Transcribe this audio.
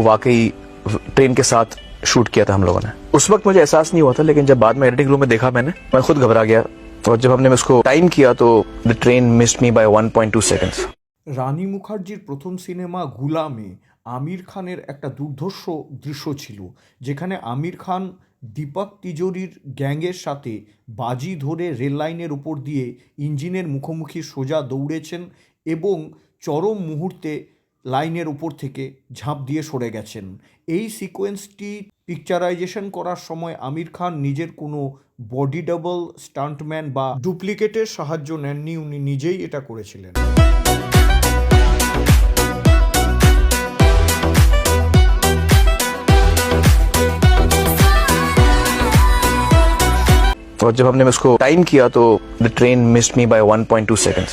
वाकई ट्रेन के साथ शूट किया था हम लोगों ने। उस वक्त मुझे एहसास नहीं हुआ था, लेकिन जब बाद में एडिटिंग रूम में देखा मैं खुद घबरा गया। और जब हमने उसको टाइम किया तो the train missed me by 1.2 seconds. Rani মুখার্জির প্রথম সিনেমা গুলামে আমির খানের একটা দুর্ধর্ষ দৃশ্য ছিল, যেখানে আমির খান দীপক তিজোরির গ্যাংয়ের সাথে বাজি ধরে রেল লাইনের উপর দিয়ে ইঞ্জিনের মুখোমুখি সোজা দৌড়েছেন এবং চরম মুহূর্তে লাইনের উপর থেকে ঝাঁপ দিয়ে সরে গেছেন। এই সিকোয়েন্সটি পিকচারাইজেশন করার সময় আমির খান নিজের কোনো বডি ডাবল, স্টান্টম্যান বা ডুপ্লিকেটের সাহায্য নেননি, উনি নিজেই এটা করেছিলেন। और जब हमने उसको टाइम किया तो the train missed me by 1.2 seconds.